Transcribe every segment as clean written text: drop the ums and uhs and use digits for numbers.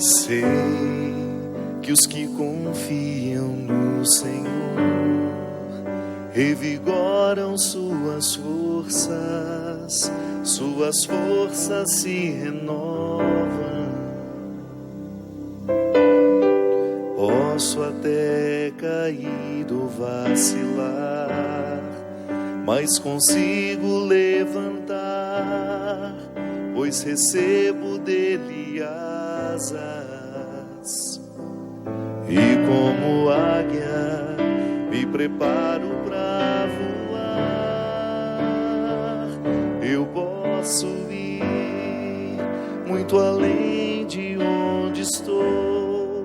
Sei que os que confiam no Senhor revigoram suas forças se renovam. Posso até cair ou vacilar, mas consigo levantar, pois recebo dele asas. E como águia me preparo para voar. Eu posso ir muito além de onde estou.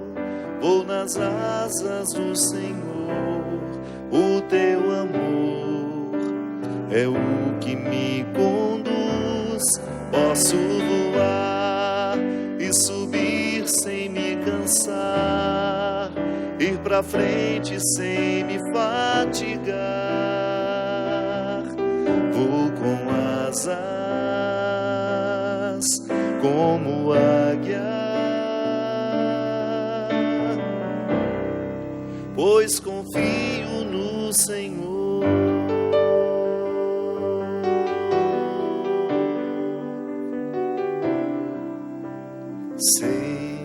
Vou nas asas do Senhor. O teu amor é o que me conduz. Posso voar e subir sem me cansar, ir pra frente sem me fatigar. Vou com asas como águia, pois confio no Senhor. Sei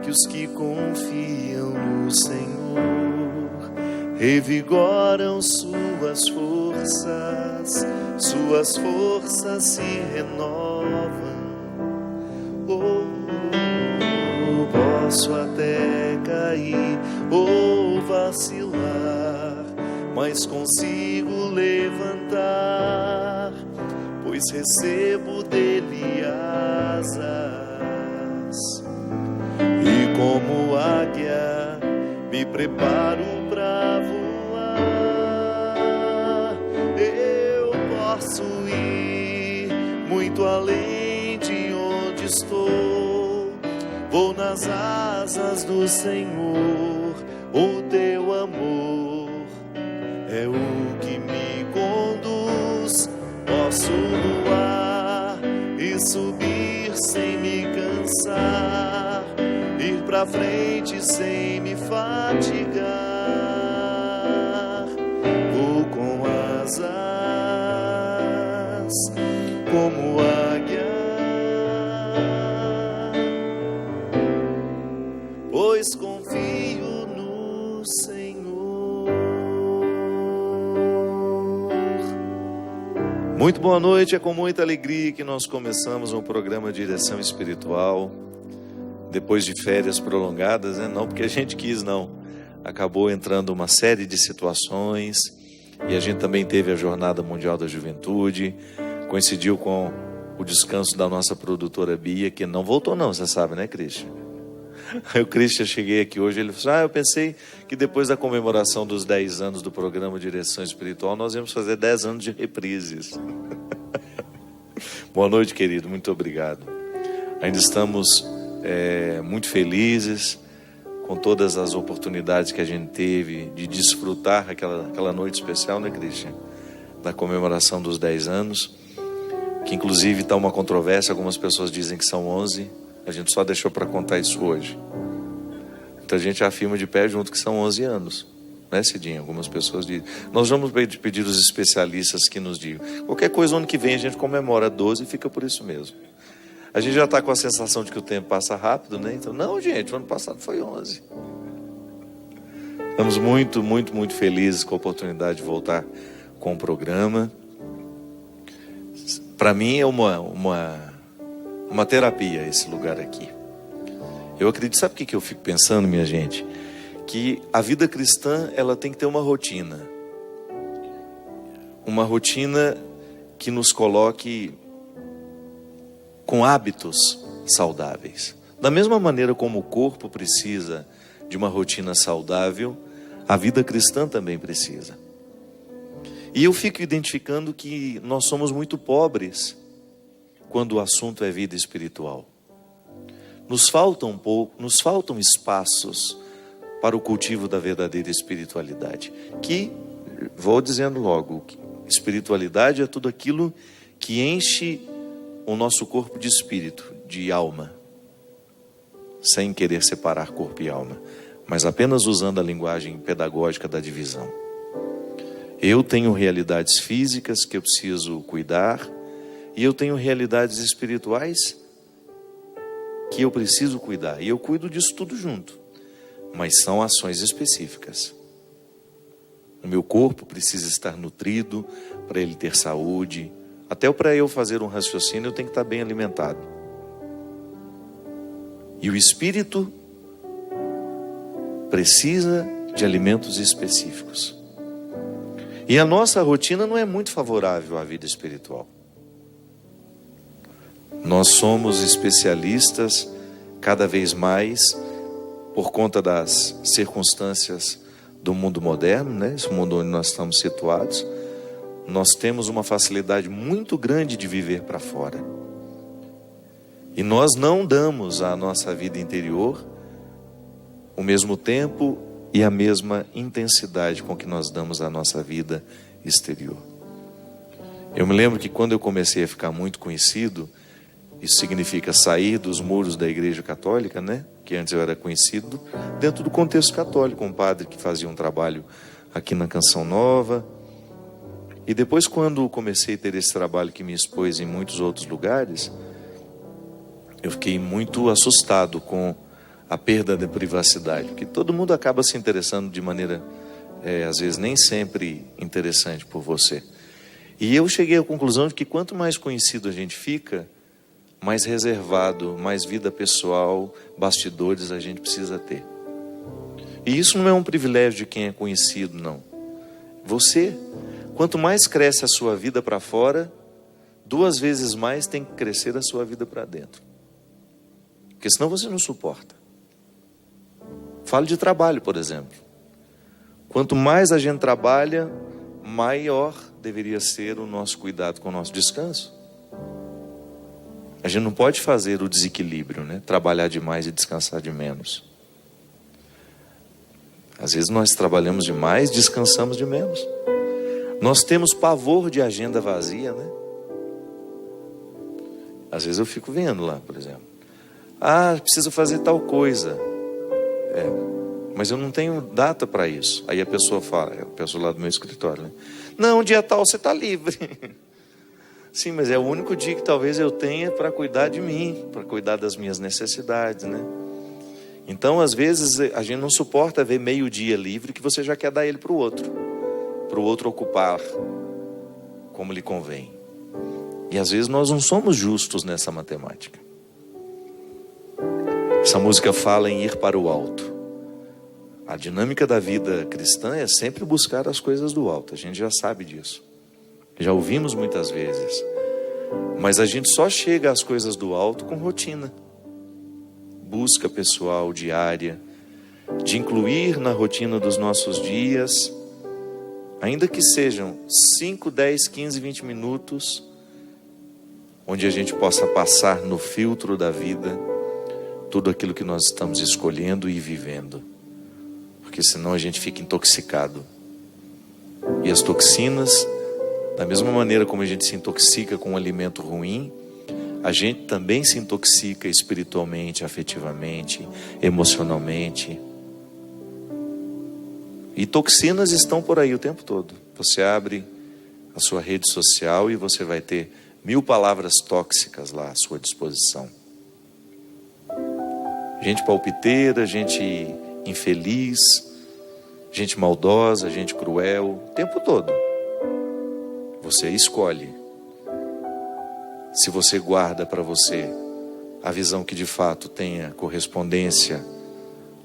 que os que confiam no Senhor revigoram suas forças se renovam. Posso até cair ou vacilar, mas consigo levantar, pois recebo dele asas. E como águia me preparo para voar. Eu posso ir muito além de onde estou. Vou nas asas do Senhor. O teu amor é o que me conduz. Posso voar e subir sem me cansar, ir pra frente sem me fatigar. Vou com asas como águia, pois confio no Senhor. Muito boa noite, é com muita alegria que nós começamos um programa de direção espiritual. Depois de férias prolongadas, né? Não porque a gente quis, não. Acabou entrando uma série de situações. E a gente também teve a Jornada Mundial da Juventude. Coincidiu com o descanso da nossa produtora Bia, que não voltou não, você sabe, né, Christian? Aí o Christian, cheguei aqui hoje, ele falou assim, eu pensei que depois da comemoração dos 10 anos do programa Direção Espiritual, nós íamos fazer 10 anos de reprises. Boa noite, querido, muito obrigado. Ainda estamos muito felizes com todas as oportunidades que a gente teve de desfrutar aquela noite especial, né, Christian? Da comemoração dos 10 anos, que inclusive está uma controvérsia, algumas pessoas dizem que são 11, a gente só deixou para contar isso hoje. Então a gente afirma de pé junto que são 11 anos, né, Cidinho? Algumas pessoas dizem. Nós vamos pedir os especialistas que nos digam. Qualquer coisa, ano que vem a gente comemora 12 e fica por isso mesmo. A gente já está com a sensação de que o tempo passa rápido, né? Então, não, gente, o ano passado foi 11. Estamos muito, muito, muito felizes com a oportunidade de voltar com o programa. Para mim é uma terapia esse lugar aqui. Eu acredito, sabe o que eu fico pensando, minha gente? Que a vida cristã, ela tem que ter uma rotina. Uma rotina que nos coloque com hábitos saudáveis. Da mesma maneira como o corpo precisa de uma rotina saudável, a vida cristã também precisa. E eu fico identificando que nós somos muito pobres quando o assunto é vida espiritual. Nos faltam espaços para o cultivo da verdadeira espiritualidade. Que, vou dizendo logo, espiritualidade é tudo aquilo que enche o nosso corpo de espírito, de alma. sem querer separar corpo e alma, mas apenas usando a linguagem pedagógica da divisão. Eu tenho realidades físicas que eu preciso cuidar, e eu tenho realidades espirituais que eu preciso cuidar. E eu cuido disso tudo junto, mas são ações específicas. O meu corpo precisa estar nutrido para ele ter saúde. Até para eu fazer um raciocínio, eu tenho que estar bem alimentado. E o espírito precisa de alimentos específicos. E a nossa rotina não é muito favorável à vida espiritual. Nós somos especialistas cada vez mais por conta das circunstâncias do mundo moderno, né? Esse mundo onde nós estamos situados. Nós temos uma facilidade muito grande de viver para fora. E nós não damos à nossa vida interior o mesmo tempo e a mesma intensidade com que nós damos à nossa vida exterior. Eu me lembro que quando eu comecei a ficar muito conhecido, isso significa sair dos muros da Igreja Católica, né? Que antes eu era conhecido dentro do contexto católico, um padre que fazia um trabalho aqui na Canção Nova. E depois, quando comecei a ter esse trabalho que me expôs em muitos outros lugares, eu fiquei muito assustado com a perda da privacidade, porque todo mundo acaba se interessando de maneira, às vezes, nem sempre interessante por você. E eu cheguei à conclusão de que quanto mais conhecido a gente fica, mais reservado, mais vida pessoal, bastidores a gente precisa ter. E isso não é um privilégio de quem é conhecido, não. Você, quanto mais cresce a sua vida para fora, 2 vezes mais tem que crescer a sua vida para dentro. Porque senão você não suporta. Falo de trabalho, por exemplo. Quanto mais a gente trabalha, maior deveria ser o nosso cuidado com o nosso descanso. A gente não pode fazer o desequilíbrio, né? Trabalhar demais e descansar de menos. Às vezes nós trabalhamos demais, descansamos de menos. Nós temos pavor de agenda vazia, né? Às vezes eu fico vendo lá, por exemplo. Preciso fazer tal coisa. Mas eu não tenho data para isso. Aí a pessoa fala, a pessoa lá do meu escritório, né? Não, dia tal você está livre. Sim, mas é o único dia que talvez eu tenha para cuidar de mim, para cuidar das minhas necessidades, né? Então, às vezes, a gente não suporta ver meio-dia livre que você já quer dar ele para o outro ocupar como lhe convém. E às vezes nós não somos justos nessa matemática. Essa música fala em ir para o alto. A dinâmica da vida cristã é sempre buscar as coisas do alto. A gente já sabe disso. Já ouvimos muitas vezes. Mas a gente só chega às coisas do alto com rotina. Busca pessoal, diária. De incluir na rotina dos nossos dias, ainda que sejam 5, 10, 15, 20 minutos, onde a gente possa passar no filtro da vida tudo aquilo que nós estamos escolhendo e vivendo. Porque senão a gente fica intoxicado. E as toxinas, da mesma maneira como a gente se intoxica com um alimento ruim, a gente também se intoxica espiritualmente, afetivamente, emocionalmente. E toxinas estão por aí o tempo todo. Você abre a sua rede social e você vai ter 1000 palavras tóxicas lá à sua disposição. Gente palpiteira, gente infeliz, gente maldosa, gente cruel, o tempo todo. Você escolhe. Se você guarda para você a visão que de fato tenha correspondência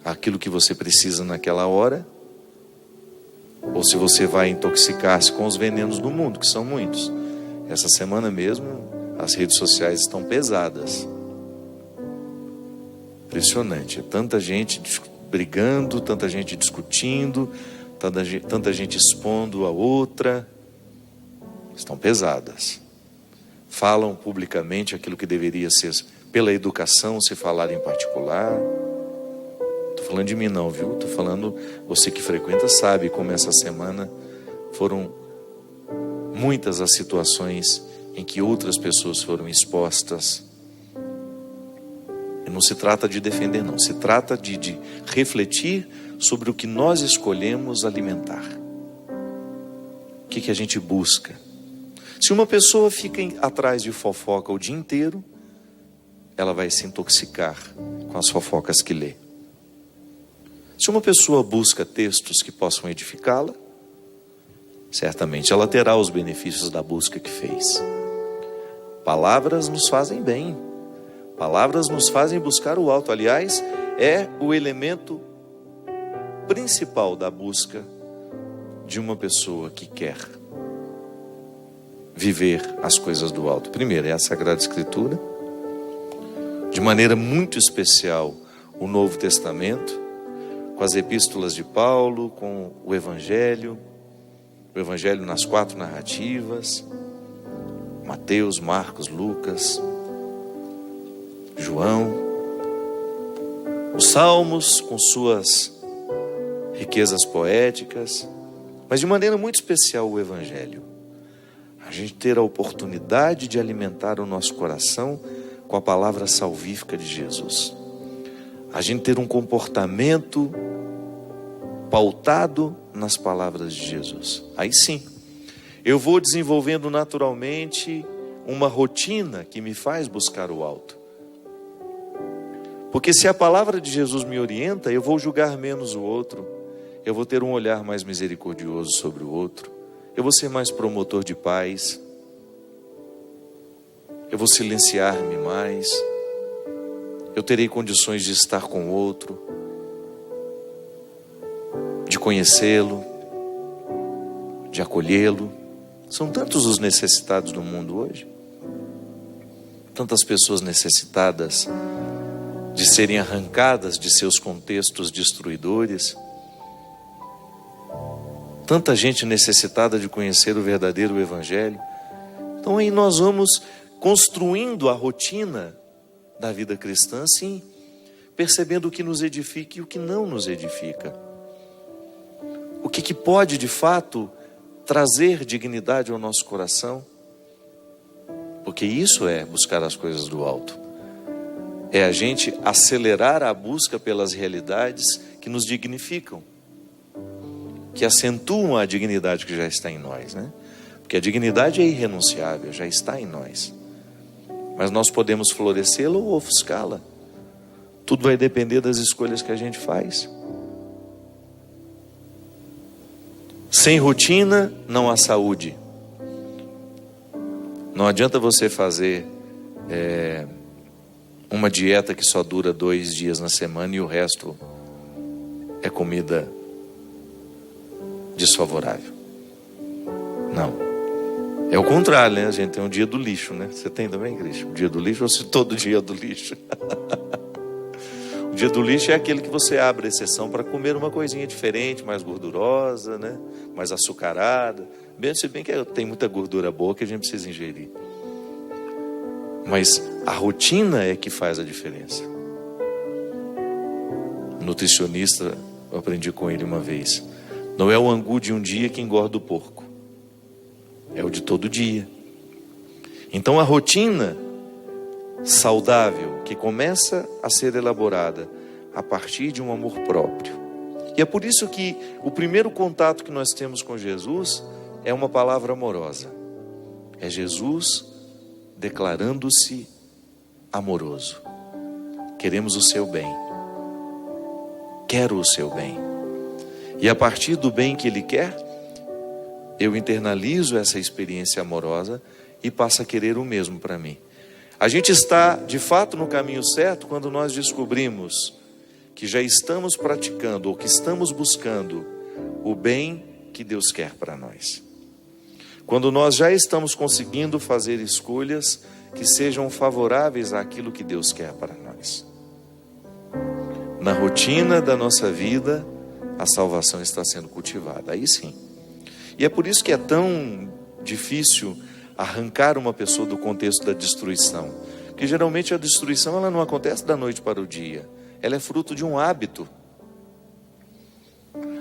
àquilo que você precisa naquela hora, ou se você vai intoxicar-se com os venenos do mundo, que são muitos. Essa semana mesmo, as redes sociais estão pesadas. Impressionante. Tanta gente brigando, tanta gente discutindo, tanta gente expondo a outra. Estão pesadas. Falam publicamente aquilo que deveria ser pela educação se falar em particular. Estou falando de mim não, viu? Estou falando, você que frequenta sabe como essa semana foram muitas as situações em que outras pessoas foram expostas. E não se trata de defender, não. Se trata de refletir sobre o que nós escolhemos alimentar. O que a gente busca? Se uma pessoa fica atrás de fofoca o dia inteiro, ela vai se intoxicar com as fofocas que lê. Se uma pessoa busca textos que possam edificá-la, certamente ela terá os benefícios da busca que fez. Palavras nos fazem bem. Palavras nos fazem buscar o alto. Aliás, é o elemento principal da busca de uma pessoa que quer viver as coisas do alto. Primeiro é a Sagrada Escritura, de maneira muito especial o Novo Testamento, com as epístolas de Paulo, com o Evangelho nas 4 narrativas, Mateus, Marcos, Lucas, João, os Salmos com suas riquezas poéticas, mas de maneira muito especial o Evangelho. A gente ter a oportunidade de alimentar o nosso coração com a palavra salvífica de Jesus. A gente ter um comportamento pautado nas palavras de Jesus. Aí sim, eu vou desenvolvendo naturalmente uma rotina que me faz buscar o alto. Porque se a palavra de Jesus me orienta, eu vou julgar menos o outro, eu vou ter um olhar mais misericordioso sobre o outro, eu vou ser mais promotor de paz, eu vou silenciar-me mais, eu terei condições de estar com o outro, de conhecê-lo, de acolhê-lo. São tantos os necessitados do mundo hoje, tantas pessoas necessitadas de serem arrancadas de seus contextos destruidores, tanta gente necessitada de conhecer o verdadeiro Evangelho. Então aí nós vamos construindo a rotina da vida cristã, sim, percebendo o que nos edifica e o que não nos edifica. O que pode de fato trazer dignidade ao nosso coração, porque isso é buscar as coisas do alto. É a gente acelerar a busca pelas realidades que nos dignificam, que acentuam a dignidade que já está em nós, né? Porque a dignidade é irrenunciável, já está em nós. Mas nós podemos florescê-la ou ofuscá-la. Tudo vai depender das escolhas que a gente faz. Sem rotina, não há saúde. Não adianta você fazer uma dieta que só dura 2 dias na semana e o resto é comida desfavorável. Não. É o contrário, né? A gente tem um dia do lixo, né? Você tem também, Cristian? O dia do lixo ou se todo dia é do lixo? O dia do lixo é aquele que você abre exceção para comer uma coisinha diferente, mais gordurosa, né? Mais açucarada. Se bem que tem muita gordura boa que a gente precisa ingerir. Mas a rotina é que faz a diferença. O nutricionista, eu aprendi com ele uma vez. Não é o angu de um dia que engorda o porco. É o de todo dia. Então a rotina saudável que começa a ser elaborada a partir de um amor próprio. E é por isso que o primeiro contato que nós temos com Jesus é uma palavra amorosa. É Jesus declarando-se amoroso. Queremos o seu bem. Quero o seu bem. E a partir do bem que Ele quer, eu internalizo essa experiência amorosa e passo a querer o mesmo para mim. A gente está, de fato, no caminho certo quando nós descobrimos que já estamos praticando ou que estamos buscando o bem que Deus quer para nós. Quando nós já estamos conseguindo fazer escolhas que sejam favoráveis àquilo que Deus quer para nós. Na rotina da nossa vida, a salvação está sendo cultivada. Aí sim. E é por isso que é tão difícil arrancar uma pessoa do contexto da destruição. Porque geralmente a destruição ela não acontece da noite para o dia. Ela é fruto de um hábito.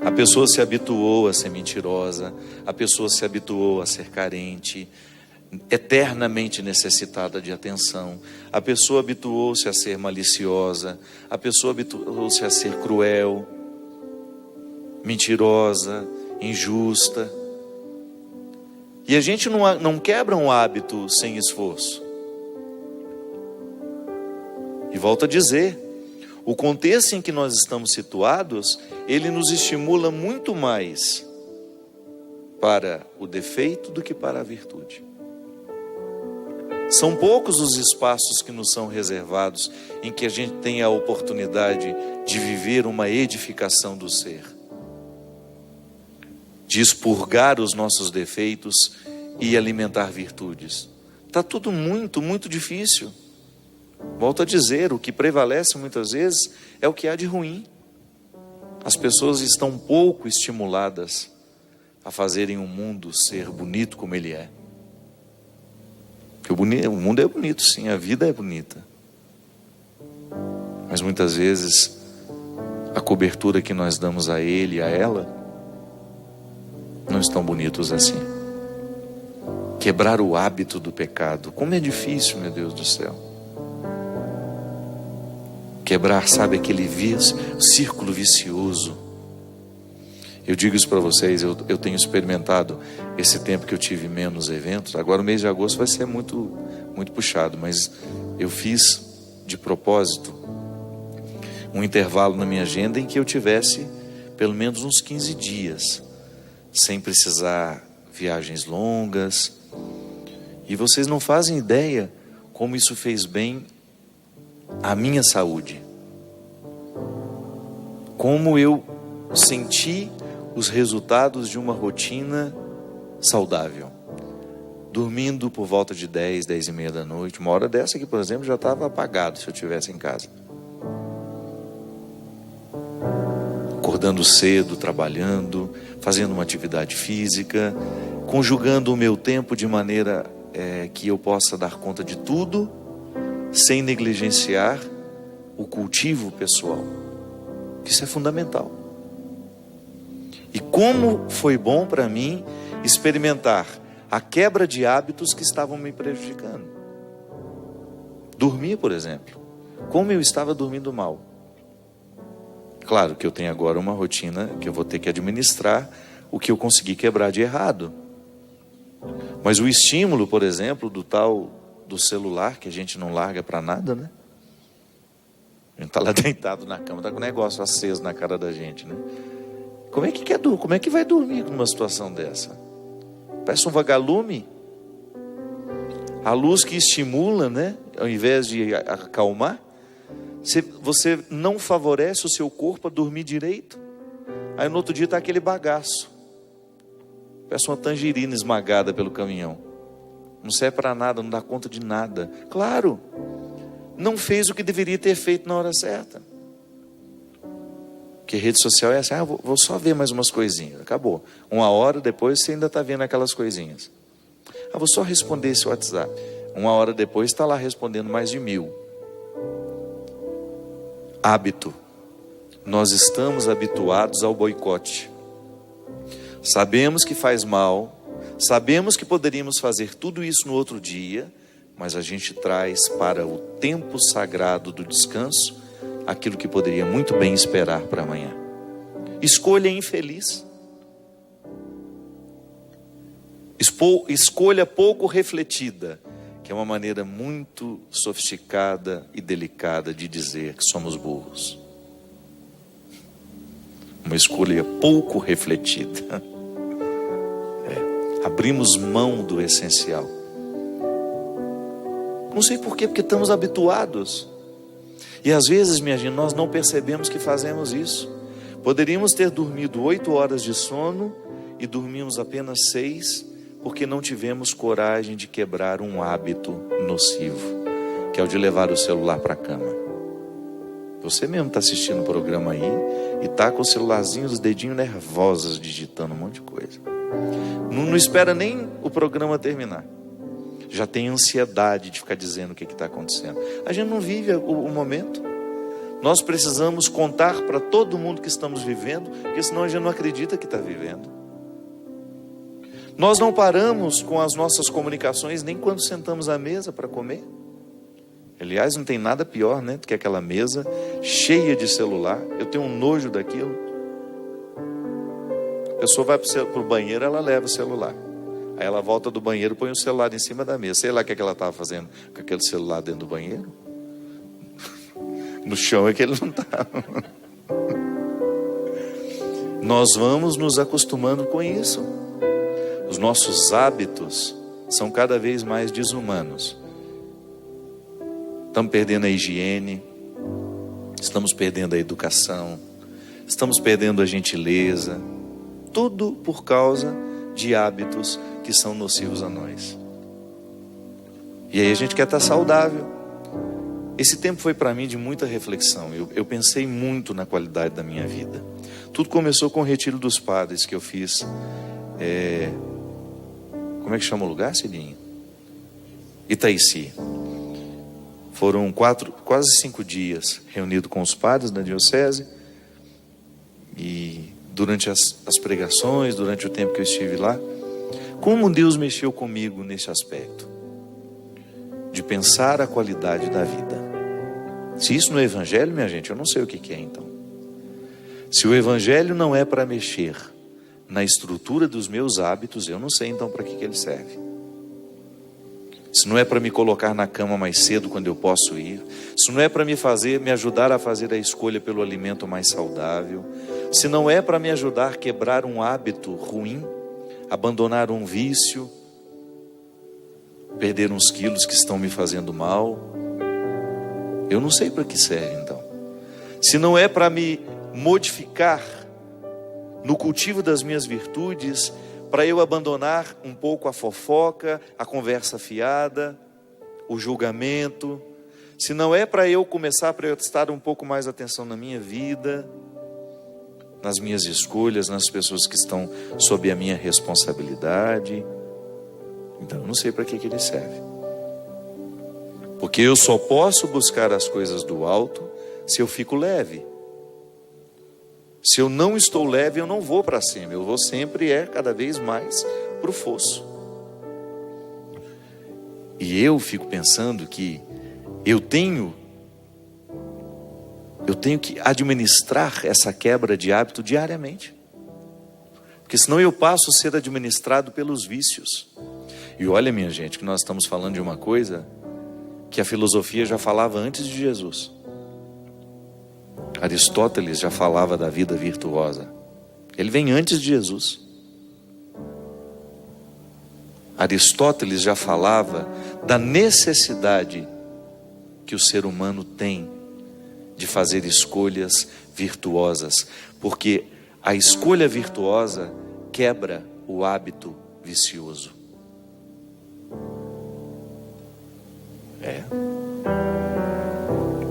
A pessoa se habituou a ser mentirosa, a pessoa se habituou a ser carente, eternamente necessitada de atenção. A pessoa habituou-se a ser maliciosa, a pessoa habituou-se a ser cruel, mentirosa, injusta. E a gente não quebra um hábito sem esforço. E volto a dizer, o contexto em que nós estamos situados, ele nos estimula muito mais para o defeito do que para a virtude. São poucos os espaços que nos são reservados em que a gente tem a oportunidade de viver uma edificação do ser, de expurgar os nossos defeitos e alimentar virtudes. Está tudo muito, muito difícil. Volto a dizer, o que prevalece muitas vezes é o que há de ruim. As pessoas estão pouco estimuladas a fazerem o mundo ser bonito como ele é. Porque o mundo é bonito, sim, a vida é bonita. Mas muitas vezes a cobertura que nós damos a ele e a ela não estão bonitos assim. Quebrar o hábito do pecado, como é difícil, meu Deus do céu. Quebrar, sabe, aquele círculo vicioso. Eu digo isso para vocês, eu tenho experimentado esse tempo que eu tive menos eventos. Agora o mês de agosto vai ser muito, muito puxado, mas eu fiz de propósito um intervalo na minha agenda em que eu tivesse pelo menos uns 15 dias, sem precisar viagens longas. E vocês não fazem ideia como isso fez bem à minha saúde. Como eu senti os resultados de uma rotina saudável. Dormindo por volta de 10, 10 e meia da noite. Uma hora dessa aqui, por exemplo, já estava apagado se eu estivesse em casa. Acordando cedo, trabalhando, fazendo uma atividade física, conjugando o meu tempo de maneira que eu possa dar conta de tudo, sem negligenciar o cultivo pessoal. Isso é fundamental. E como foi bom para mim experimentar a quebra de hábitos que estavam me prejudicando. Dormir, por exemplo. Como eu estava dormindo mal. Claro que eu tenho agora uma rotina que eu vou ter que administrar o que eu consegui quebrar de errado. Mas o estímulo, por exemplo, do celular, que a gente não larga para nada, né? A gente está lá deitado na cama, está com o negócio aceso na cara da gente, né? Como é que vai dormir numa situação dessa? Parece um vagalume. A luz que estimula, né? Ao invés de acalmar, você não favorece o seu corpo a dormir direito. Aí no outro dia está aquele bagaço. Parece uma tangerina esmagada pelo caminhão. Não serve para nada, não dá conta de nada. Claro, não fez o que deveria ter feito na hora certa. Porque rede social é assim, vou só ver mais umas coisinhas. Acabou. Uma hora depois você ainda está vendo aquelas coisinhas. Vou só responder esse WhatsApp. Uma hora depois está lá respondendo mais de 1000. Hábito. Nós estamos habituados ao boicote. Sabemos que faz mal. Sabemos que poderíamos fazer tudo isso no outro dia. Mas a gente traz para o tempo sagrado do descanso aquilo que poderia muito bem esperar para amanhã. Escolha infeliz. Escolha pouco refletida, que é uma maneira muito sofisticada e delicada de dizer que somos burros. Uma escolha pouco refletida. Abrimos mão do essencial. Não sei por quê, porque estamos habituados. E às vezes, minha gente, nós não percebemos que fazemos isso. Poderíamos ter dormido 8 horas de sono e dormimos apenas 6, porque não tivemos coragem de quebrar um hábito nocivo, que é o de levar o celular para a cama. Você mesmo está assistindo o programa aí e está com o celularzinho, os dedinhos nervosos, digitando um monte de coisa. Não espera nem o programa terminar. Já tem ansiedade de ficar dizendo o que está acontecendo. A gente não vive o momento. Nós precisamos contar para todo mundo que estamos vivendo, porque senão a gente não acredita que está vivendo. Nós não paramos com as nossas comunicações nem quando sentamos à mesa para comer. Aliás, não tem nada pior, né, do que aquela mesa cheia de celular. Eu tenho um nojo daquilo. A pessoa vai para o banheiro, ela leva o celular. Aí ela volta do banheiro, põe o celular em cima da mesa. Sei lá o que ela estava fazendo com aquele celular dentro do banheiro. No chão é que ele não estava. Nós vamos nos acostumando com isso. Os nossos hábitos são cada vez mais desumanos. Estamos perdendo a higiene, estamos perdendo a educação, estamos perdendo a gentileza, tudo por causa de hábitos que são nocivos a nós. E aí a gente quer estar saudável. Esse tempo foi para mim de muita reflexão. Eu pensei muito na qualidade da minha vida. Tudo começou com o retiro dos padres que eu fiz. Como é que chama o lugar, Cidinho? Itaici. Foram quase 5 dias reunido com os padres da diocese. E durante as pregações, durante o tempo que eu estive lá, como Deus mexeu comigo nesse aspecto de pensar a qualidade da vida. Se isso não é evangelho, minha gente, eu não sei o que é então. Se o evangelho não é para mexer na estrutura dos meus hábitos, eu não sei então para que ele serve. Se não é para me colocar na cama mais cedo quando eu posso ir, se não é para me ajudar a fazer a escolha pelo alimento mais saudável, se não é para me ajudar a quebrar um hábito ruim, abandonar um vício, perder uns quilos que estão me fazendo mal, eu não sei para que serve então. Se não é para me modificar no cultivo das minhas virtudes, para eu abandonar um pouco a fofoca, a conversa fiada, o julgamento, se não é para eu começar a prestar um pouco mais atenção na minha vida, nas minhas escolhas, nas pessoas que estão sob a minha responsabilidade, então eu não sei para que ele serve. Porque eu só posso buscar as coisas do alto se eu fico leve. Se eu não estou leve, eu não vou para cima. Eu vou sempre cada vez mais para o fosso. E eu fico pensando que eu tenho que administrar essa quebra de hábito diariamente. Porque senão eu passo a ser administrado pelos vícios. E olha, minha gente, que nós estamos falando de uma coisa que a filosofia já falava antes de Jesus. Aristóteles já falava da vida virtuosa. Ele vem antes de Jesus. Aristóteles já falava da necessidade que o ser humano tem de fazer escolhas virtuosas, porque a escolha virtuosa quebra o hábito vicioso.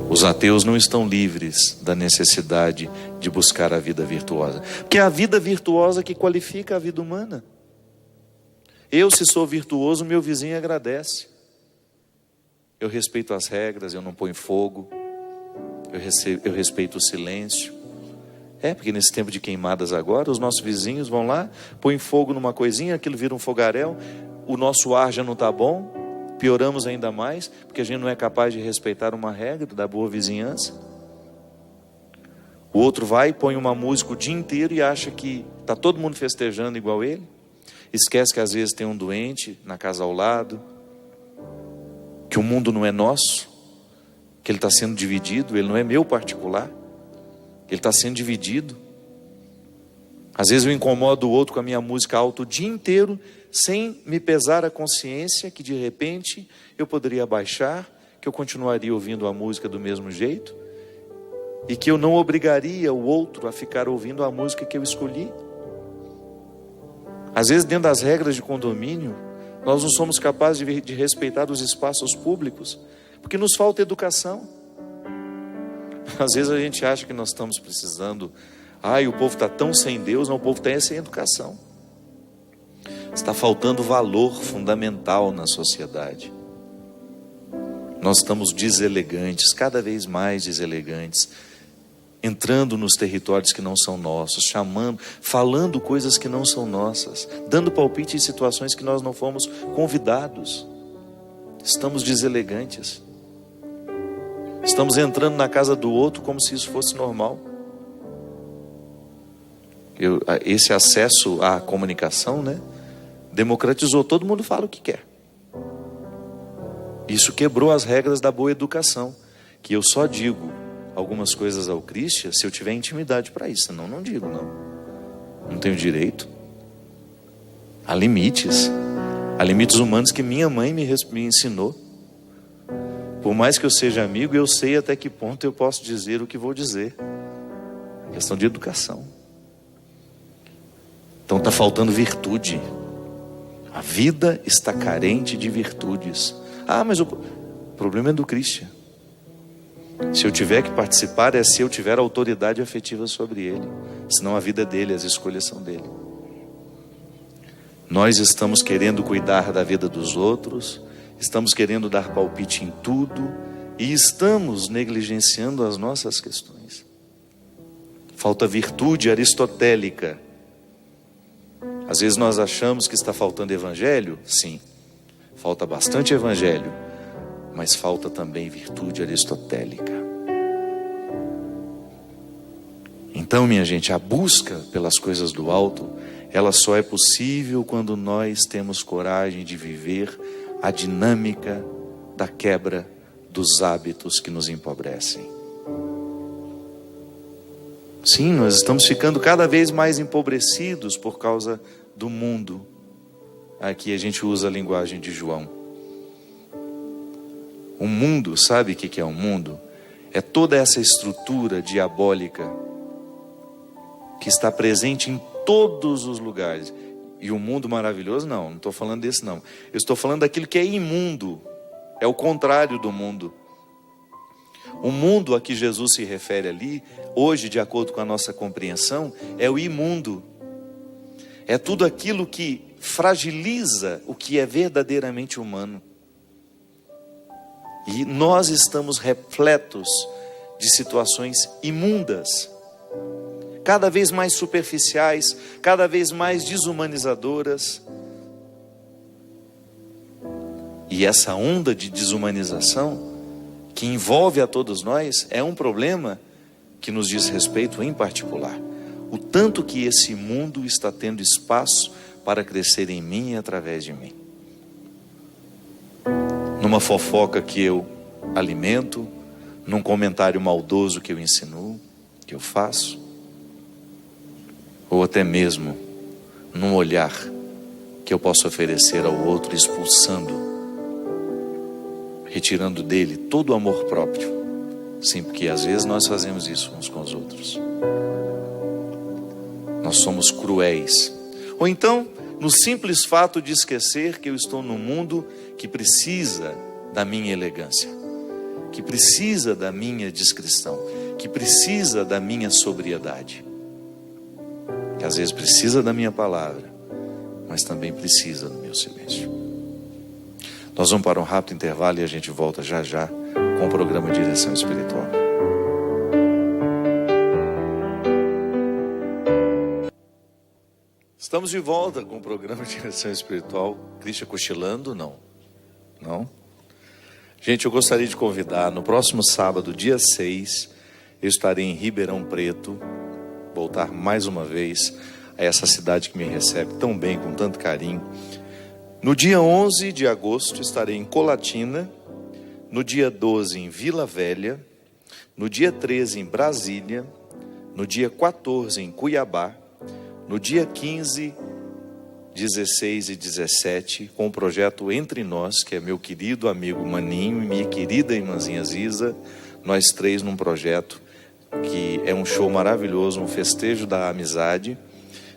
Os ateus não estão livres da necessidade de buscar a vida virtuosa, porque é a vida virtuosa que qualifica a vida humana. Eu, se sou virtuoso, meu vizinho agradece. Eu respeito as regras, eu não ponho fogo, eu respeito o silêncio. Porque nesse tempo de queimadas agora, os nossos vizinhos vão lá, põem fogo numa coisinha, aquilo vira um fogaréu, o nosso ar já não está bom, pioramos ainda mais, porque a gente não é capaz de respeitar uma regra da boa vizinhança. O outro vai e põe uma música o dia inteiro e acha que está todo mundo festejando igual ele. Esquece que às vezes tem um doente na casa ao lado, que o mundo não é nosso, que ele está sendo dividido, ele não é meu particular, ele está sendo dividido. Às vezes eu incomodo o outro com a minha música alta o dia inteiro, sem me pesar a consciência que de repente eu poderia baixar, que eu continuaria ouvindo a música do mesmo jeito, e que eu não obrigaria o outro a ficar ouvindo a música que eu escolhi. Às vezes, dentro das regras de condomínio, nós não somos capazes de respeitar os espaços públicos, porque nos falta educação. Às vezes a gente acha que nós estamos precisando, o povo está tão sem Deus, não, o povo está sem educação. Está faltando valor fundamental na sociedade. Nós estamos deselegantes, cada vez mais deselegantes, entrando nos territórios que não são nossos, chamando, falando coisas que não são nossas, dando palpite em situações que nós não fomos convidados. Estamos deselegantes. Estamos entrando na casa do outro como se isso fosse normal. Esse acesso à comunicação, né, democratizou, todo mundo fala o que quer. Isso quebrou as regras da boa educação, que eu só digo algumas coisas ao Christian se eu tiver intimidade para isso, senão não digo, não tenho direito. Há limites humanos que minha mãe me ensinou. Por mais que eu seja amigo, eu sei até que ponto eu posso dizer o que vou dizer. É questão de educação. Então está faltando virtude. A vida está carente de virtudes. Mas o problema é do Christian. Se eu tiver que participar, é se eu tiver autoridade afetiva sobre ele. Senão a vida é dele, as escolhas são dele. Nós estamos querendo cuidar da vida dos outros, estamos querendo dar palpite em tudo e estamos negligenciando as nossas questões. Falta virtude aristotélica. Às vezes nós achamos que está faltando evangelho. Sim, falta bastante evangelho, mas falta também virtude aristotélica. Então, minha gente, a busca pelas coisas do alto, ela só é possível quando nós temos coragem de viver a dinâmica da quebra dos hábitos que nos empobrecem. Sim, nós estamos ficando cada vez mais empobrecidos por causa do mundo. Aqui a gente usa a linguagem de João. O mundo, sabe o que é o mundo? É toda essa estrutura diabólica que está presente em todos os lugares. E o mundo maravilhoso, não estou falando desse não. Eu estou falando daquilo que é imundo. É o contrário do mundo. O mundo a que Jesus se refere ali, hoje, de acordo com a nossa compreensão, é o imundo. É tudo aquilo que fragiliza o que é verdadeiramente humano. E nós estamos repletos de situações imundas, cada vez mais superficiais, cada vez mais desumanizadoras. E essa onda de desumanização que envolve a todos nós é um problema que nos diz respeito em particular. O tanto que esse mundo está tendo espaço para crescer em mim e através de mim. Numa fofoca que eu alimento, num comentário maldoso que eu insinuo, que eu faço, ou até mesmo num olhar que eu posso oferecer ao outro, expulsando, retirando dele todo o amor próprio. Sim, porque às vezes nós fazemos isso uns com os outros. Nós somos cruéis. Ou então, no simples fato de esquecer que eu estou num mundo que precisa da minha elegância, que precisa da minha discrição, que precisa da minha sobriedade, que às vezes precisa da minha palavra, mas também precisa do meu silêncio. Nós vamos para um rápido intervalo e a gente volta já já com o programa Direção Espiritual. Estamos de volta com o programa Direção Espiritual. Christian cochilando? Não. Gente, eu gostaria de convidar, no próximo sábado, dia 6, eu estarei em Ribeirão Preto, voltar mais uma vez a essa cidade que me recebe tão bem, com tanto carinho. No dia 11 de agosto, estarei em Colatina, no dia 12 em Vila Velha, no dia 13 em Brasília, no dia 14 em Cuiabá, no dia 15, 16 e 17, com o projeto Entre Nós, que é meu querido amigo Maninho e minha querida irmãzinha Ziza, nós três num projeto que é um show maravilhoso, um festejo da amizade.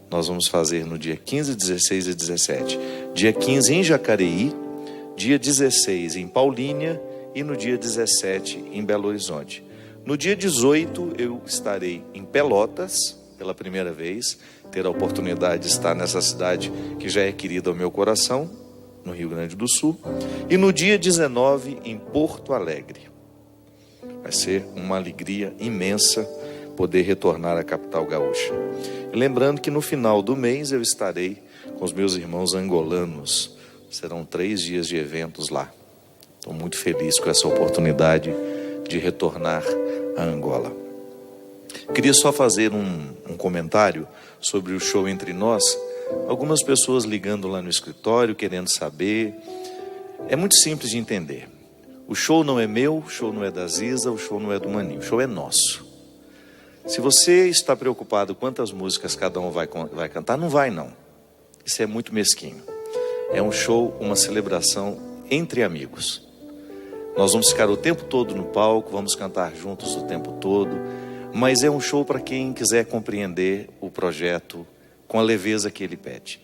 Nós vamos fazer no dia 15, 16 e 17. Dia 15 em Jacareí, dia 16 em Paulínia e no dia 17 em Belo Horizonte. No dia 18 eu estarei em Pelotas, pela primeira vez, ter a oportunidade de estar nessa cidade que já é querida ao meu coração, no Rio Grande do Sul. E no dia 19 em Porto Alegre. Vai ser uma alegria imensa poder retornar à capital gaúcha. E lembrando que no final do mês eu estarei com os meus irmãos angolanos. Serão 3 dias de eventos lá. Estou muito feliz com essa oportunidade de retornar a Angola. Queria só fazer um comentário sobre o show Entre Nós. Algumas pessoas ligando lá no escritório, querendo saber. É muito simples de entender. O show não é meu, o show não é da Ziza, o show não é do Maninho, o show é nosso. Se você está preocupado quantas músicas cada um vai cantar, não vai não. Isso é muito mesquinho. É um show, uma celebração entre amigos. Nós vamos ficar o tempo todo no palco, vamos cantar juntos o tempo todo, mas é um show para quem quiser compreender o projeto com a leveza que ele pede.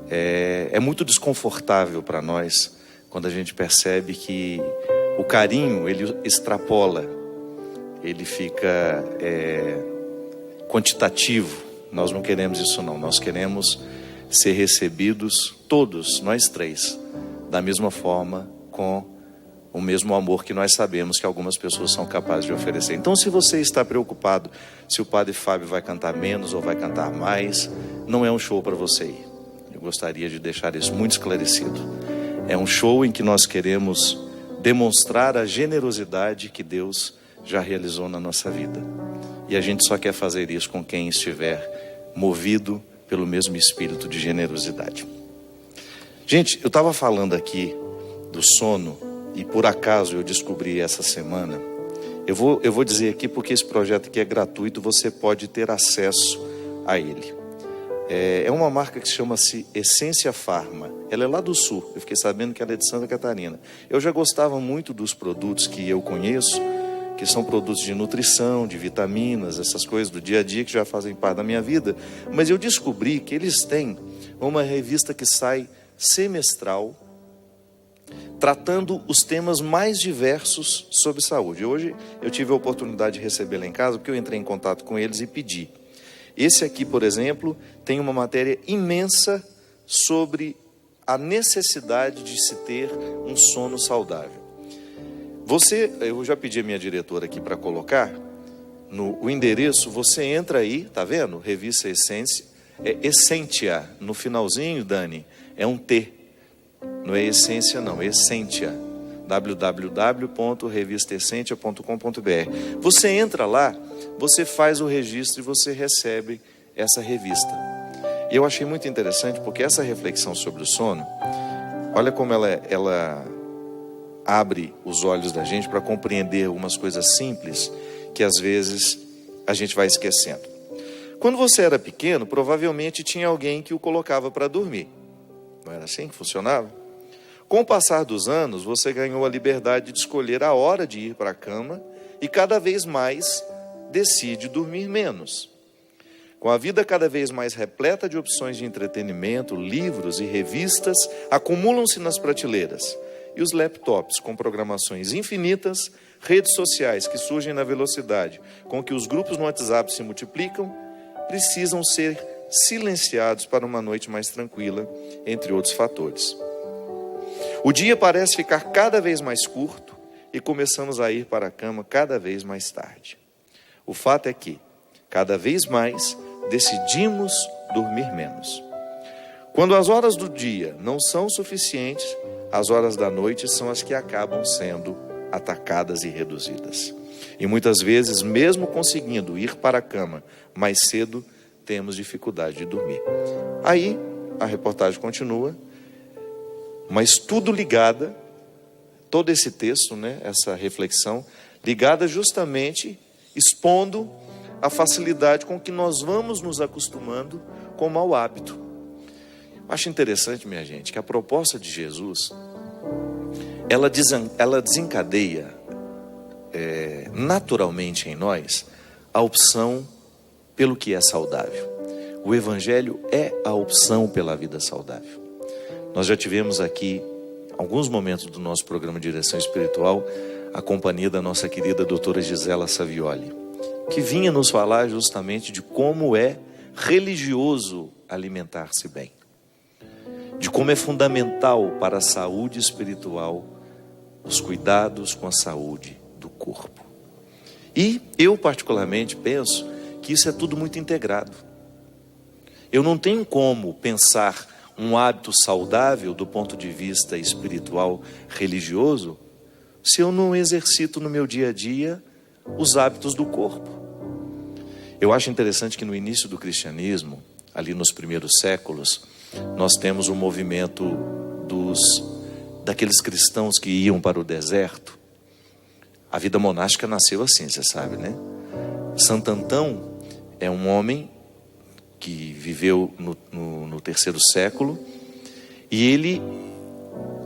É muito desconfortável para nós quando a gente percebe que o carinho, ele extrapola, ele fica quantitativo. Nós não queremos isso não, nós queremos ser recebidos, todos, nós 3, da mesma forma, com o mesmo amor que nós sabemos que algumas pessoas são capazes de oferecer. Então, se você está preocupado se o Padre Fábio vai cantar menos ou vai cantar mais, não é um show para você ir. Eu gostaria de deixar isso muito esclarecido. É um show em que nós queremos demonstrar a generosidade que Deus já realizou na nossa vida. E a gente só quer fazer isso com quem estiver movido pelo mesmo espírito de generosidade. Gente, eu estava falando aqui do sono e por acaso eu descobri essa semana. Eu vou dizer aqui porque esse projeto aqui é gratuito, você pode ter acesso a ele. É uma marca que chama-se Essência Farma. Ela é lá do sul, eu fiquei sabendo que ela é de Santa Catarina. Eu já gostava muito dos produtos que eu conheço, que são produtos de nutrição, de vitaminas, essas coisas do dia a dia que já fazem parte da minha vida. Mas eu descobri que eles têm uma revista que sai semestral, tratando os temas mais diversos sobre saúde. Hoje eu tive a oportunidade de recebê-la em casa, porque eu entrei em contato com eles e pedi. Esse aqui, por exemplo, tem uma matéria imensa sobre a necessidade de se ter um sono saudável. Eu já pedi a minha diretora aqui para colocar o endereço, você entra aí, tá vendo? Revista Essência, Essentia, no finalzinho, Dani, é um T, não é Essência não, é Essentia, www.revistaessentia.com.br. Você entra lá, você faz o registro e você recebe essa revista. E eu achei muito interessante porque essa reflexão sobre o sono, olha como ela abre os olhos da gente para compreender algumas coisas simples que às vezes a gente vai esquecendo. Quando você era pequeno, provavelmente tinha alguém que o colocava para dormir. Não era assim que funcionava? Com o passar dos anos, você ganhou a liberdade de escolher a hora de ir para a cama e cada vez mais decide dormir menos. Com a vida cada vez mais repleta de opções de entretenimento, livros e revistas acumulam-se nas prateleiras. E os laptops com programações infinitas, redes sociais que surgem na velocidade com que os grupos no WhatsApp se multiplicam, precisam ser silenciados para uma noite mais tranquila, entre outros fatores. O dia parece ficar cada vez mais curto e começamos a ir para a cama cada vez mais tarde. O fato é que, cada vez mais, decidimos dormir menos. Quando as horas do dia não são suficientes, as horas da noite são as que acabam sendo atacadas e reduzidas. E muitas vezes, mesmo conseguindo ir para a cama mais cedo, temos dificuldade de dormir. Aí, a reportagem continua, mas tudo ligada, todo esse texto, essa reflexão, ligada justamente, expondo a facilidade com que nós vamos nos acostumando com o mau hábito. Acho interessante, minha gente, que a proposta de Jesus, ela desencadeia naturalmente em nós a opção pelo que é saudável. O Evangelho é a opção pela vida saudável. Nós já tivemos aqui, alguns momentos do nosso programa de Direção Espiritual, a companhia da nossa querida doutora Gisela Savioli, que vinha nos falar justamente de como é religioso alimentar-se bem, de como é fundamental para a saúde espiritual os cuidados com a saúde do corpo. E eu particularmente penso que isso é tudo muito integrado. Eu não tenho como pensar um hábito saudável do ponto de vista espiritual, religioso, se eu não exercito no meu dia a dia os hábitos do corpo. Eu acho interessante que no início do cristianismo, ali nos primeiros séculos, nós temos um movimento daqueles cristãos que iam para o deserto. A vida monástica nasceu assim, você sabe, né? Santo Antão é um homem que viveu no terceiro século, e ele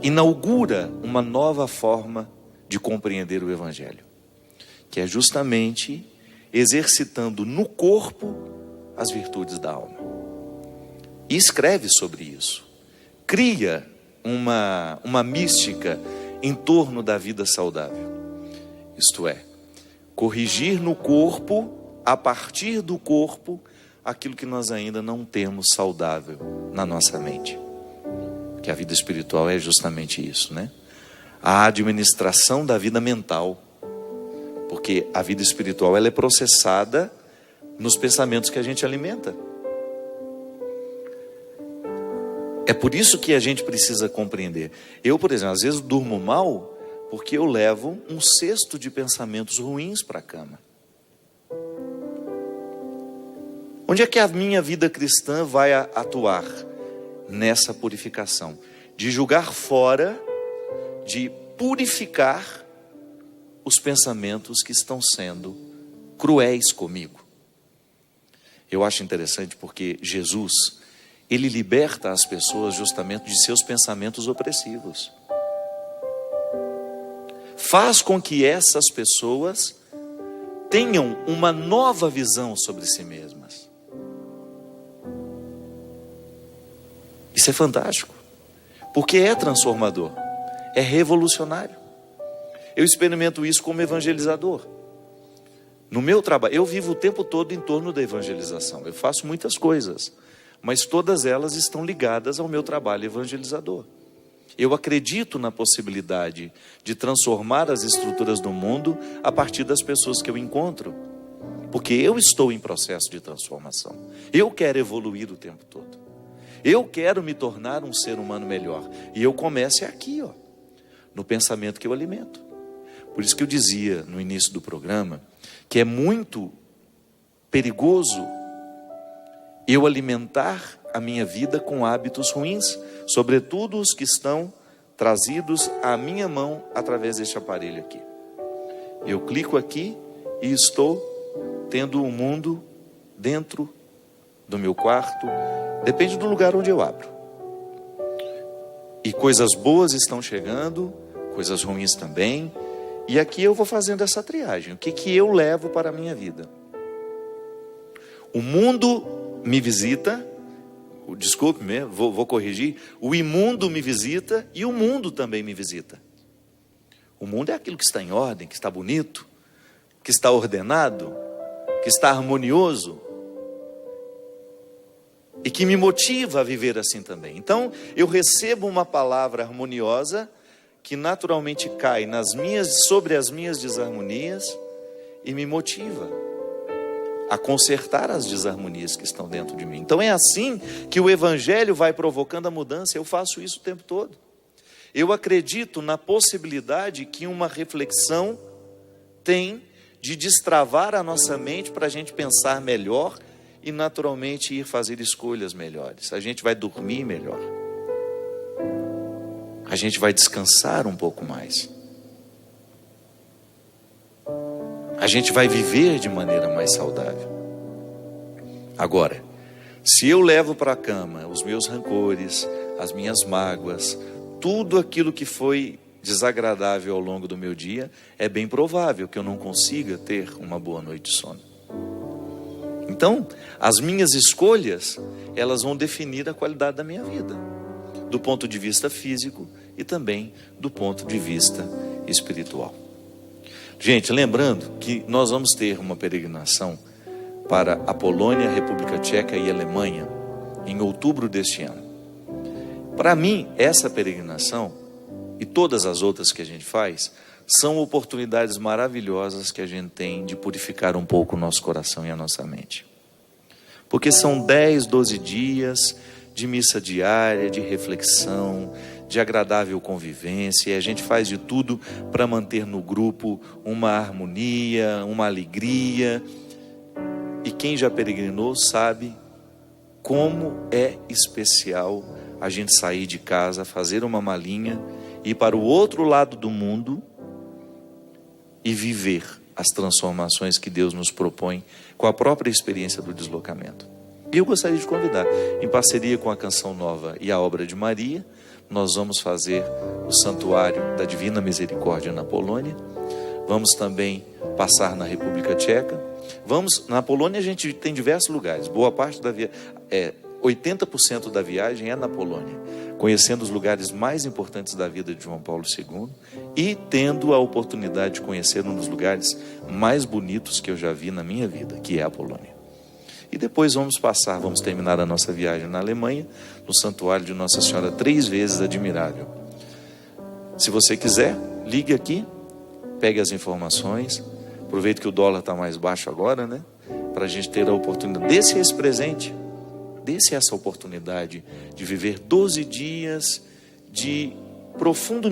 inaugura uma nova forma de compreender o Evangelho, que é justamente exercitando no corpo as virtudes da alma. E escreve sobre isso. Cria uma mística em torno da vida saudável. Isto é, corrigir no corpo, a partir do corpo, aquilo que nós ainda não temos saudável na nossa mente. Que a vida espiritual é justamente isso, né? A administração da vida mental. Porque a vida espiritual ela é processada nos pensamentos que a gente alimenta. É por isso que a gente precisa compreender. Eu, por exemplo, às vezes durmo mal porque eu levo um cesto de pensamentos ruins para a cama. Onde é que a minha vida cristã vai atuar? Nessa purificação. De julgar fora, de purificar os pensamentos que estão sendo cruéis comigo. Eu acho interessante porque Jesus, ele liberta as pessoas justamente de seus pensamentos opressivos. Faz com que essas pessoas tenham uma nova visão sobre si mesmas. Isso é fantástico, porque é transformador, é revolucionário. Eu experimento isso como evangelizador. No meu trabalho, eu vivo o tempo todo em torno da evangelização. Eu faço muitas coisas, mas todas elas estão ligadas ao meu trabalho evangelizador. Eu acredito na possibilidade de transformar as estruturas do mundo a partir das pessoas que eu encontro, porque eu estou em processo de transformação. Eu quero evoluir o tempo todo. Eu quero me tornar um ser humano melhor. E eu começo aqui, no pensamento que eu alimento. Por isso que eu dizia no início do programa que é muito perigoso eu alimentar a minha vida com hábitos ruins, sobretudo os que estão trazidos à minha mão através deste aparelho aqui. Eu clico aqui e estou tendo um mundo dentro do meu quarto, depende do lugar onde eu abro. E coisas boas estão chegando, coisas ruins também, e aqui eu vou fazendo essa triagem. O que eu levo para a minha vida? O mundo me visita, desculpe-me, vou corrigir, o imundo me visita e o mundo também me visita. O mundo é aquilo que está em ordem, que está bonito, que está ordenado, que está harmonioso e que me motiva a viver assim também. Então, eu recebo uma palavra harmoniosa que naturalmente cai sobre as minhas desarmonias e me motiva a consertar as desarmonias que estão dentro de mim. Então é assim que o Evangelho vai provocando a mudança. Eu faço isso o tempo todo. Eu acredito na possibilidade que uma reflexão tem de destravar a nossa mente para a gente pensar melhor e naturalmente ir fazer escolhas melhores. A gente vai dormir melhor. A gente vai descansar um pouco mais. A gente vai viver de maneira mais saudável. Agora, se eu levo para a cama os meus rancores, as minhas mágoas, tudo aquilo que foi desagradável ao longo do meu dia, é bem provável que eu não consiga ter uma boa noite de sono. Então, as minhas escolhas, elas vão definir a qualidade da minha vida, do ponto de vista físico e também do ponto de vista espiritual. Gente, lembrando que nós vamos ter uma peregrinação para a Polônia, República Tcheca e Alemanha em outubro deste ano. Para mim, essa peregrinação e todas as outras que a gente faz são oportunidades maravilhosas que a gente tem de purificar um pouco o nosso coração e a nossa mente. Porque são 10, 12 dias de missa diária, de reflexão, de agradável convivência, e a gente faz de tudo para manter no grupo uma harmonia, uma alegria. E quem já peregrinou sabe como é especial a gente sair de casa, fazer uma malinha, ir para o outro lado do mundo e viver as transformações que Deus nos propõe com a própria experiência do deslocamento. E eu gostaria de convidar, em parceria com a Canção Nova e a Obra de Maria, nós vamos fazer o Santuário da Divina Misericórdia na Polônia. Vamos também passar na República Tcheca. Na Polônia a gente tem diversos lugares. Boa parte da 80% da viagem é na Polônia, conhecendo os lugares mais importantes da vida de João Paulo II e tendo a oportunidade de conhecer um dos lugares mais bonitos que eu já vi na minha vida, que é a Polônia. E depois vamos terminar a nossa viagem na Alemanha, no Santuário de Nossa Senhora, 3 vezes admirável. Se você quiser, ligue aqui, pegue as informações, aproveite que o dólar está mais baixo agora, né? Para a gente ter a oportunidade, desse esse presente, desse essa oportunidade de viver 12 dias de profundo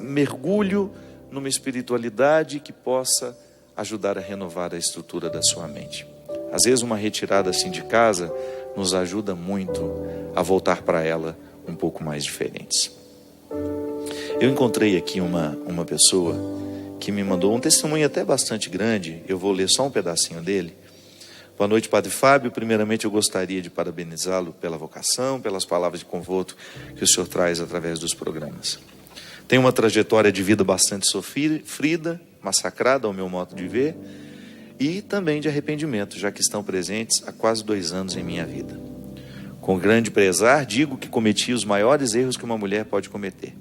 mergulho numa espiritualidade que possa ajudar a renovar a estrutura da sua mente. Às vezes uma retirada assim de casa nos ajuda muito a voltar para ela um pouco mais diferentes. Eu encontrei aqui uma pessoa que me mandou um testemunho até bastante grande. Eu vou ler só um pedacinho dele. Boa noite, Padre Fábio. Primeiramente eu gostaria de parabenizá-lo pela vocação, pelas palavras de conforto que o senhor traz através dos programas. Tem uma trajetória de vida bastante sofrida, massacrada ao meu modo de ver, e também de arrependimento, já que estão presentes há quase 2 anos em minha vida. Com grande pesar, digo que cometi os maiores erros que uma mulher pode cometer.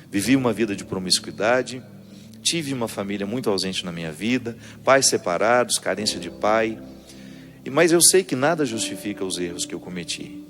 Vivi uma vida de promiscuidade, tive uma família muito ausente na minha vida, pais separados, carência de pai, mas eu sei que nada justifica os erros que eu cometi.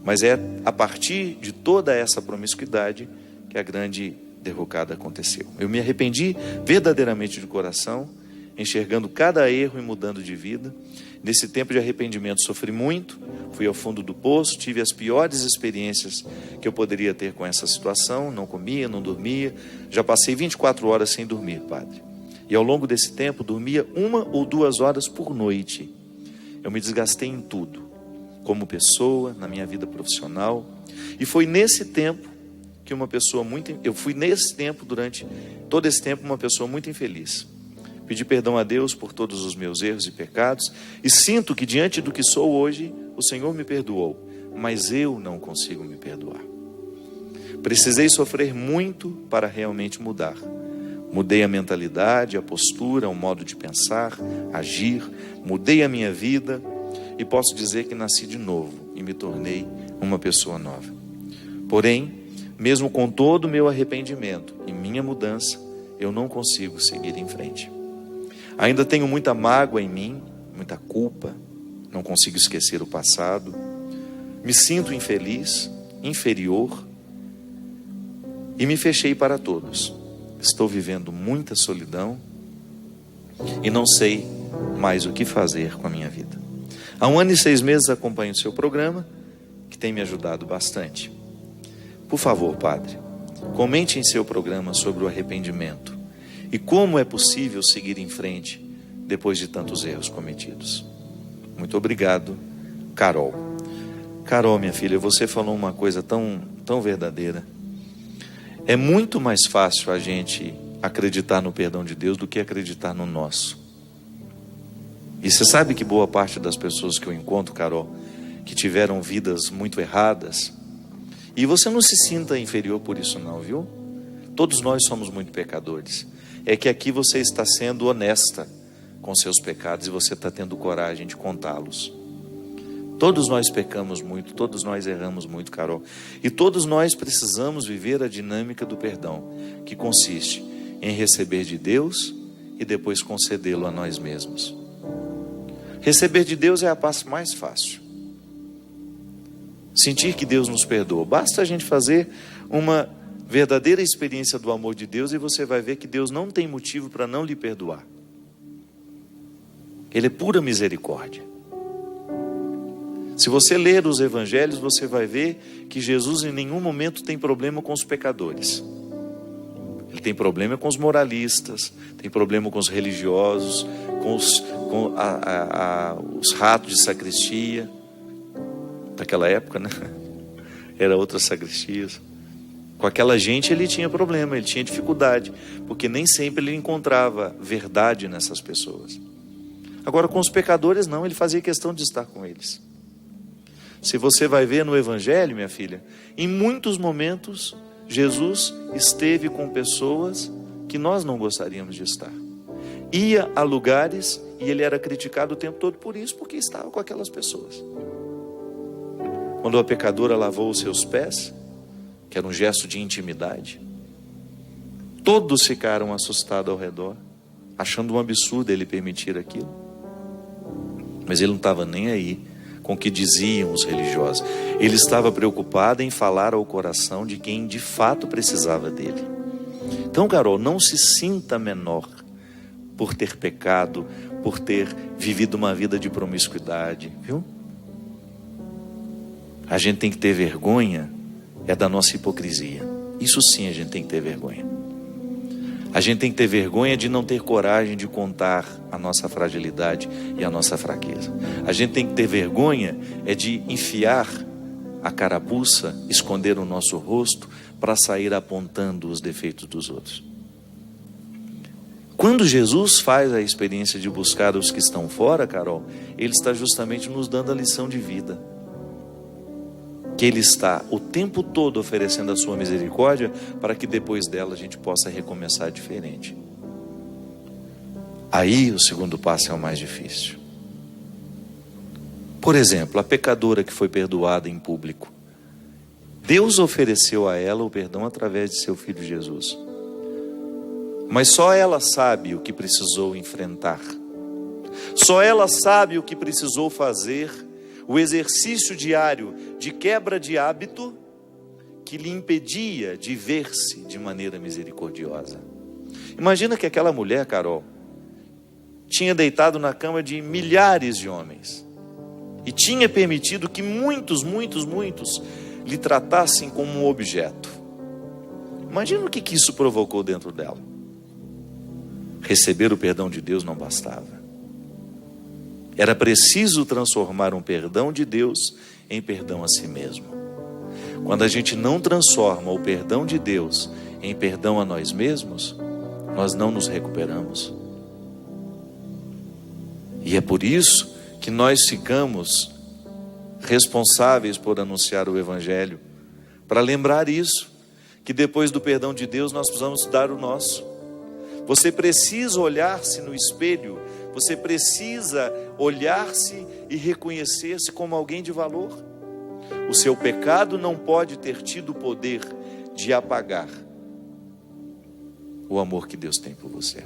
Mas é a partir de toda essa promiscuidade que a grande derrocada aconteceu. Eu me arrependi verdadeiramente de coração, enxergando cada erro e mudando de vida. Nesse tempo de arrependimento sofri muito, fui ao fundo do poço, tive as piores experiências que eu poderia ter com essa situação, não comia, não dormia, já passei 24 horas sem dormir, padre. E ao longo desse tempo dormia 1 ou 2 horas por noite. Eu me desgastei em tudo, como pessoa, na minha vida profissional, e foi nesse tempo que durante todo esse tempo, uma pessoa muito infeliz. Pedi perdão a Deus por todos os meus erros e pecados e sinto que diante do que sou hoje, o Senhor me perdoou, mas eu não consigo me perdoar. Precisei sofrer muito para realmente mudar. Mudei a mentalidade, a postura, o modo de pensar, agir, mudei a minha vida e posso dizer que nasci de novo e me tornei uma pessoa nova. Porém, mesmo com todo o meu arrependimento e minha mudança, eu não consigo seguir em frente. Ainda tenho muita mágoa em mim, muita culpa, não consigo esquecer o passado, me sinto infeliz, inferior e me fechei para todos. Estou vivendo muita solidão e não sei mais o que fazer com a minha vida. Há 1 ano e 6 meses acompanho o seu programa, que tem me ajudado bastante. Por favor, padre, comente em seu programa sobre o arrependimento e como é possível seguir em frente depois de tantos erros cometidos. Muito obrigado, Carol. Carol, minha filha, você falou uma coisa tão verdadeira. É muito mais fácil a gente acreditar no perdão de Deus do que acreditar no nosso. E você sabe que boa parte das pessoas que eu encontro, Carol, que tiveram vidas muito erradas, e você não se sinta inferior por isso não, viu? Todos nós somos muito pecadores. É que aqui você está sendo honesta com seus pecados e você está tendo coragem de contá-los. Todos nós pecamos muito, todos nós erramos muito, Carol. E todos nós precisamos viver a dinâmica do perdão, que consiste em receber de Deus e depois concedê-lo a nós mesmos. Receber de Deus é a parte mais fácil. Sentir que Deus nos perdoa. Basta a gente fazer uma verdadeira experiência do amor de Deus e você vai ver que Deus não tem motivo para não lhe perdoar. Ele é pura misericórdia. Se você ler os evangelhos, você vai ver que Jesus em nenhum momento tem problema com os pecadores. Ele tem problema com os moralistas, tem problema com os religiosos, com os ratos de sacristia. Daquela época, né? Era outras sacristias. Com aquela gente ele tinha problema, ele tinha dificuldade, porque nem sempre ele encontrava verdade nessas pessoas. Agora com os pecadores não, ele fazia questão de estar com eles. Se você vai ver no Evangelho, minha filha, em muitos momentos Jesus esteve com pessoas que nós não gostaríamos de estar. Ia a lugares e ele era criticado o tempo todo por isso, porque estava com aquelas pessoas. Quando a pecadora lavou os seus pés, que era um gesto de intimidade, todos ficaram assustados ao redor, achando um absurdo ele permitir aquilo. Mas ele não estava nem aí com o que diziam os religiosos. Ele estava preocupado em falar ao coração de quem de fato precisava dele. Então, Carol, não se sinta menor por ter pecado, por ter vivido uma vida de promiscuidade, viu? A gente tem que ter vergonha da nossa hipocrisia. Isso sim a gente tem que ter vergonha. A gente tem que ter vergonha de não ter coragem de contar a nossa fragilidade e a nossa fraqueza. A gente tem que ter vergonha de enfiar a carapuça, esconder o nosso rosto para sair apontando os defeitos dos outros. Quando Jesus faz a experiência de buscar os que estão fora, Carol, ele está justamente nos dando a lição de vida. Que ele está o tempo todo oferecendo a sua misericórdia para que depois dela a gente possa recomeçar diferente. Aí o segundo passo é o mais difícil. Por exemplo, a pecadora que foi perdoada em público. Deus ofereceu a ela o perdão através de seu Filho Jesus. Mas só ela sabe o que precisou enfrentar. Só ela sabe o que precisou fazer, o exercício diário de quebra de hábito que lhe impedia de ver-se de maneira misericordiosa. Imagina que aquela mulher, Carol, tinha deitado na cama de milhares de homens e tinha permitido que muitos lhe tratassem como um objeto. Imagina o que isso provocou dentro dela. Receber o perdão de Deus não bastava. Era preciso transformar um perdão de Deus em perdão a si mesmo. Quando a gente não transforma o perdão de Deus em perdão a nós mesmos, nós não nos recuperamos. E é por isso que nós ficamos responsáveis por anunciar o Evangelho, para lembrar isso, que depois do perdão de Deus nós precisamos dar o nosso. Você precisa olhar-se no espelho, você precisa olhar-se e reconhecer-se como alguém de valor. O seu pecado não pode ter tido o poder de apagar o amor que Deus tem por você.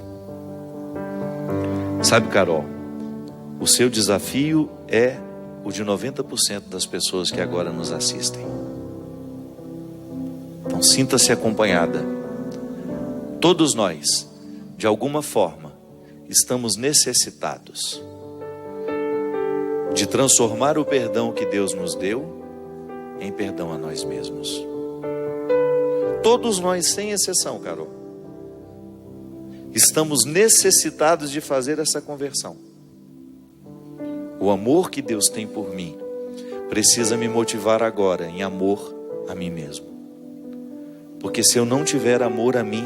Sabe, Carol, o seu desafio é o de 90% das pessoas que agora nos assistem. Então sinta-se acompanhada. Todos nós, de alguma forma, estamos necessitados de transformar o perdão que Deus nos deu em perdão a nós mesmos. Todos nós, sem exceção, Carol, estamos necessitados de fazer essa conversão. O amor que Deus tem por mim precisa me motivar agora em amor a mim mesmo. Porque se eu não tiver amor a mim,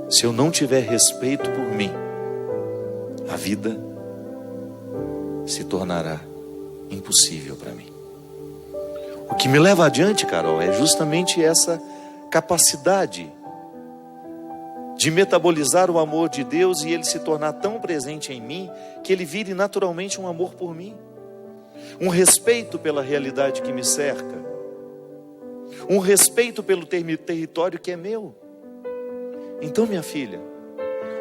se eu não tiver respeito por mim, a vida se tornará impossível para mim. O que me leva adiante, Carol, é justamente essa capacidade de metabolizar o amor de Deus e ele se tornar tão presente em mim que ele vire naturalmente um amor por mim, um respeito pela realidade que me cerca, um respeito pelo território que é meu. Então, minha filha,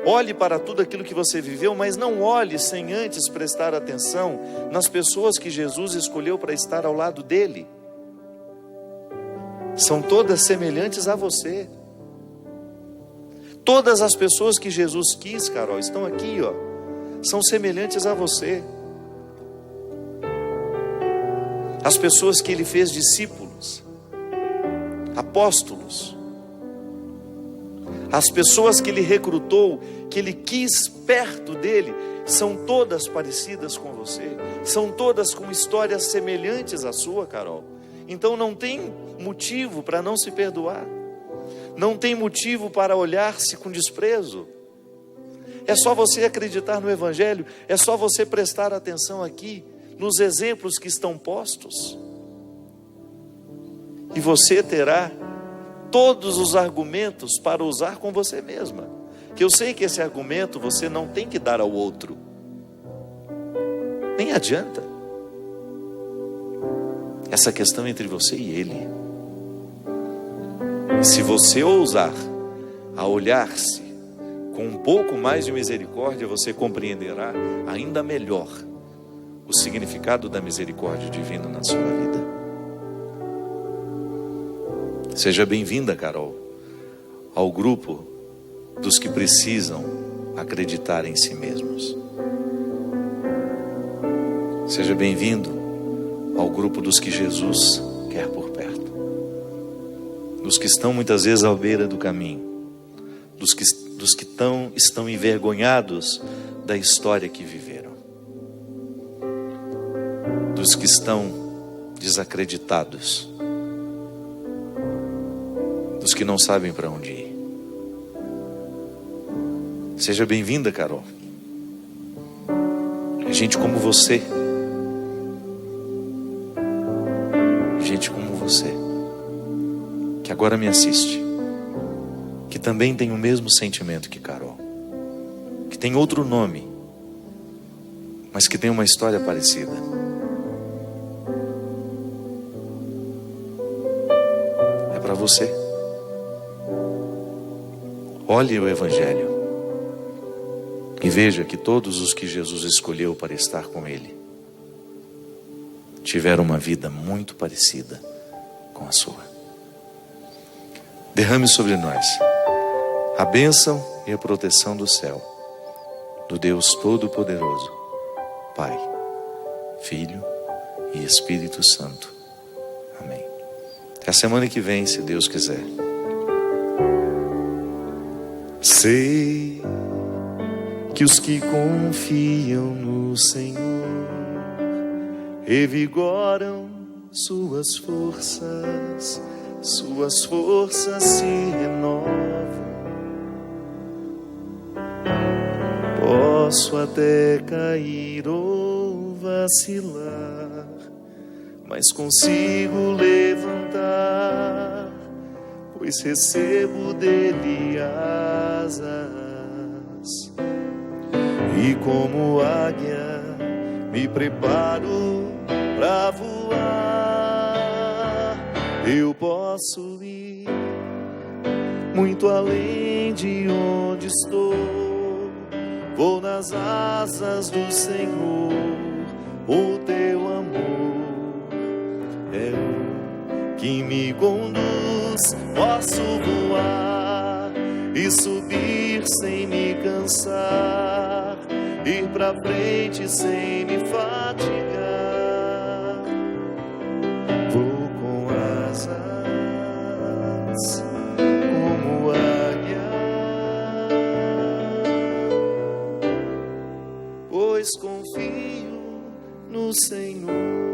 olhe para tudo aquilo que você viveu, mas não olhe sem antes prestar atenção nas pessoas que Jesus escolheu para estar ao lado dele. são todas semelhantes a você. Todas as pessoas que Jesus quis, Carol, estão aqui, ó, são semelhantes a você. As pessoas que ele fez discípulos, apóstolos, as pessoas que ele recrutou, que ele quis perto dele, são todas parecidas com você, são todas com histórias semelhantes à sua, Carol. Então não tem motivo para não se perdoar, não tem motivo para olhar-se com desprezo. É só você acreditar no Evangelho, é só você prestar atenção aqui, nos exemplos que estão postos, e você terá todos os argumentos para usar com você mesma. Que eu sei que esse argumento você não tem que dar ao outro, nem adianta. Essa questão entre você e ele. E se você ousar a olhar-se com um pouco mais de misericórdia, você compreenderá ainda melhor o significado da misericórdia divina na sua vida. Seja bem-vinda, Carol, ao grupo dos que precisam acreditar em si mesmos. Seja bem-vindo ao grupo dos que Jesus quer por perto, dos que estão muitas vezes à beira do caminho, dos que estão envergonhados da história que viveram, dos que estão desacreditados, dos que não sabem para onde ir. Seja bem-vinda, Carol. É gente como você, gente como você, que agora me assiste, que também tem o mesmo sentimento que Carol, que tem outro nome, mas que tem uma história parecida. É para você. Olhe o Evangelho e veja que todos os que Jesus escolheu para estar com ele tiveram uma vida muito parecida com a sua. Derrame sobre nós a bênção e a proteção do céu, do Deus Todo-Poderoso, Pai, Filho e Espírito Santo. Amém. Até a semana que vem, se Deus quiser. Sei que os que confiam no Senhor revigoram suas forças se renovam. Posso até cair ou vacilar, mas consigo levantar, pois recebo dele asas, e como águia me preparo pra voar. Eu posso ir muito além de onde estou, vou nas asas do Senhor. O teu amor é o que me conduz. Posso voar e subir sem me cansar, ir pra frente sem me fatigar. Vou com asas como águia, pois confio no Senhor.